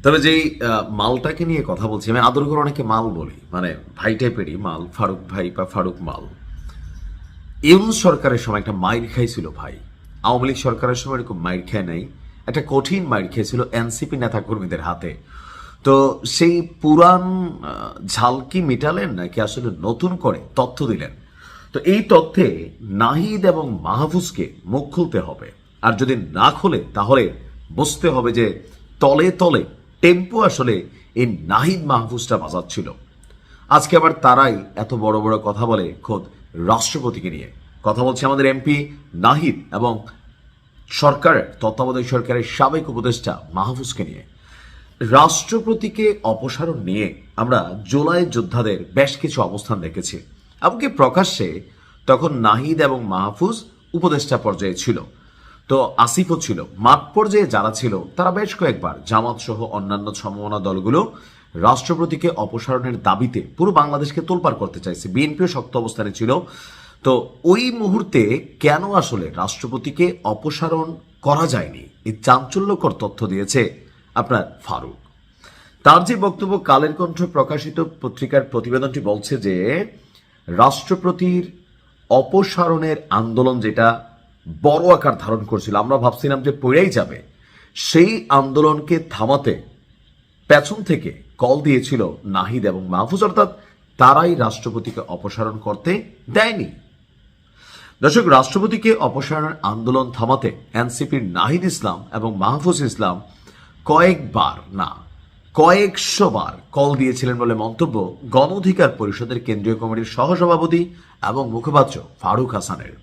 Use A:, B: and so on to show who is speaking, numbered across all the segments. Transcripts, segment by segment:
A: তবে যেই মালটাকে নিয়ে কথা বলছি, আমি আদর করে অনেকে মাল বলি, মানে ভাই টাইপেরই মাল, ফারুক ভাই বা ফারুক মাল। ইউনূস সরকারের সময় একটা মাইর খাইছিল ভাই, আওয়ামী লীগ সরকারের সময় এরকম মাইর খায় নাই, একটা কঠিন মাইর খেয়েছিল এনসিপি নেতা কর্মীদের হাতে। তো সেই পুরান ঝালকি মিটালেন নাকি আসলে নতুন করে তথ্য দিলেন? তো এই তথ্যে নাহিদ এবং মাহফুজকে মুখ খুলতে হবে, আর যদি না খুলে তাহলে বুঝতে হবে যে তলে তলে টেম্পো আসলে এই নাহিদ মাহফুজটা বাজাচ্ছিল। আজকে আবার তারাই এত বড় বড় কথা বলে খোদ রাষ্ট্রপতিকে নিয়ে। কথা বলছে আমাদের এমপি নাহিদ এবং সরকারের তত্ত্বাবধায়ক সরকারের সাবেক উপদেষ্টা মাহফুজকে নিয়ে। রাষ্ট্রপতিকে অপসারণ নিয়ে আমরা জুলাই যোদ্ধাদের বেশ কিছু অবস্থান দেখেছি, এমনকি প্রকাশ্যে তখন নাহিদ এবং মাহফুজ উপদেষ্টা পর্যায়ে ছিল, তো আসিফও ছিল, মাঠ পর্যায়ে যারা ছিল তারা বেশ কয়েকবার জামাত সহ অন্যান্য সমমনা দলগুলো রাষ্ট্রপতিকে অপসারণের দাবিতে পুরো বাংলাদেশকে তোলপাড় করতে চাইছে। বিএনপিও শক্ত অবস্থানে ছিল। তো ওই মুহূর্তে কেন আসলে রাষ্ট্রপতিকে অপসারণ করা যায়নি, এই চাঞ্চল্যকর তথ্য দিয়েছে আপনার ফারুক। তার যে বক্তব্য কালের কণ্ঠ প্রকাশিত পত্রিকার প্রতিবেদনটি বলছে যে রাষ্ট্রপতির অপসারণের আন্দোলন যেটা বড় আকার ধারণ করছিল, আমরা ভাবছিলাম যে পড়েই যাবে, সেই আন্দোলনকে থামাতে পেছন থেকে কল দিয়েছিল নাহিদ এবং মাহফুজ, অর্থাৎ তারাই রাষ্ট্রপতিকে অপসারণ করতে দেয়নি। দর্শক, রাষ্ট্রপতিকে অপসারণের আন্দোলন থামাতে এনসিপির নাহিদ ইসলাম এবং মাহফুজ ইসলাম কয়েকবার না কয়েকশো বার কল দিয়েছিলেন বলে মন্তব্য গণ অধিকার পরিষদের কেন্দ্রীয় কমিটির সহসভাপতি এবং মুখপাত্র ফারুক হাসানের।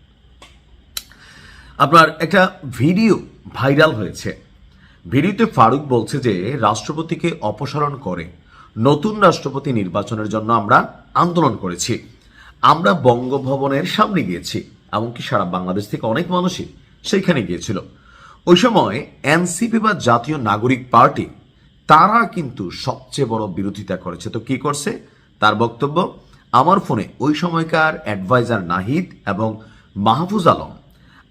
A: আপনার একটা ভিডিও ভাইরাল হয়েছে। ভিডিওতে ফারুক বলছে যে রাষ্ট্রপতিকে অপসারণ করে নতুন রাষ্ট্রপতি নির্বাচনের জন্য আমরা আন্দোলন করেছি, আমরা বঙ্গভবনের সামনে গিয়েছি, এমনকি সারা বাংলাদেশ থেকে অনেক মানুষই সেইখানে গিয়েছিল। ওই সময় এনসিপি বা জাতীয় নাগরিক পার্টি তারা কিন্তু সবচেয়ে বড় বিরোধিতা করেছে। তো কি করছে তার বক্তব্য, আমার ফোনে ওই সময়কার অ্যাডভাইজার নাহিদ এবং মাহফুজ আলম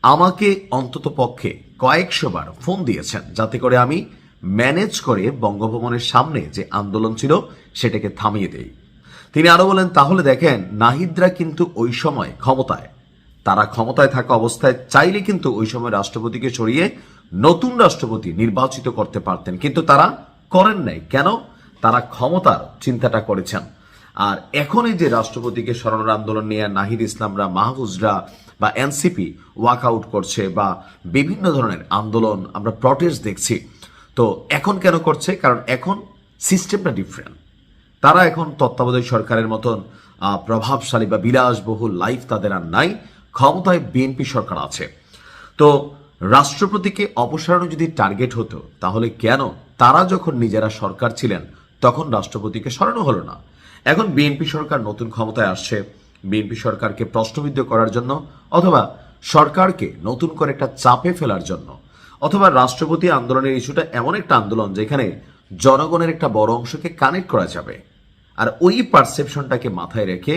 A: আমাকে অন্তত পক্ষে কয়েকশো বার ফোন দিয়েছেন যাতে করে আমি ম্যানেজ করে বঙ্গভবনের সামনে যে আন্দোলন ছিল সেটাকে থামিয়ে দেই। তিনি আরো বলেন, তাহলে দেখেন নাহিদরা কিন্তু ওই সময় ক্ষমতায়, তারা ক্ষমতায় থাকা অবস্থায় চাইলে কিন্তু ওই সময় রাষ্ট্রপতিকে সরিয়ে নতুন রাষ্ট্রপতি নির্বাচিত করতে পারতেন, কিন্তু তারা করেন নাই। কেন? তারা ক্ষমতার চিন্তাটা করেছেন। আর এখন এই যে রাষ্ট্রপতিকে সরানোর আন্দোলন নিয়ে নাহিদ ইসলামরা, মাহফুজরা বা এনসিপি ওয়াক আউট করছে বা বিভিন্ন ধরনের আন্দোলন আমরা প্রটেস্ট দেখছি, তো এখন কেন করছে? কারণ এখন সিস্টেমটা ডিফারেন্ট। তারা এখন তত্ত্বাবধায়ক সরকারের মতন প্রভাবশালী বা বিলাসবহুল লাইফ তাদের আর নাই, ক্ষমতায় বিএনপি সরকার আছে। তো রাষ্ট্রপতিকে অপসারণ যদি টার্গেট হতো তাহলে কেন তারা যখন নিজেরা সরকার ছিলেন তখন রাষ্ট্রপতিকে সরানো হলো না? এখন বিএনপি সরকার নতুন ক্ষমতায় আসছে, বিএনপি সরকারকে প্রশ্নবিদ্ধ করার জন্য, অথবা সরকারকে নতুন করে একটা চাপে ফেলার জন্য, অথবা রাষ্ট্রপতি আন্দোলনের ইস্যুটা এমন একটা আন্দোলন যেখানে জনগণের একটা বড় অংশকে কানেক্ট করা যাবে। আর ওই পারসেপশনটাকে মাথায় রেখে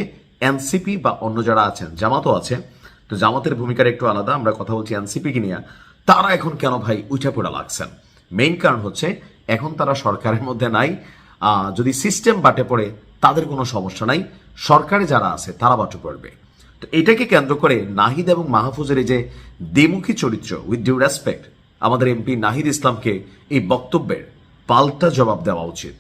A: এনসিপি বা অন্য যারা আছেন, জামাতও আছে, তো জামাতের ভূমিকার একটু আলাদা, আমরা কথা বলছি এনসিপিকে নিয়ে, তারা এখন কেন ভাই উঠে পড়া লাগছেন? মেইন কারণ হচ্ছে এখন তারা সরকারের মধ্যে নাই। যদি সিস্টেম বাটে পড়ে তাদের কোনো সমস্যা নাই, সরকারে যারা আছে তারা বাটে পড়বে। তো এটাকে কেন্দ্র করে নাহিদ এবং মাহফুজের এই যে দ্বিমুখী চরিত্র, উইথ ডিউ রেসপেক্ট, আমাদের এমপি নাহিদ ইসলামকে এই বক্তব্যের পাল্টা জবাব দেওয়া উচিত,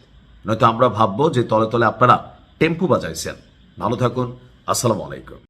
A: নয়তো আমরা ভাববো যে তলে তলে আপনারা টেম্পু বাজাইছেন। ভালো থাকুন, আসসালামু আলাইকুম।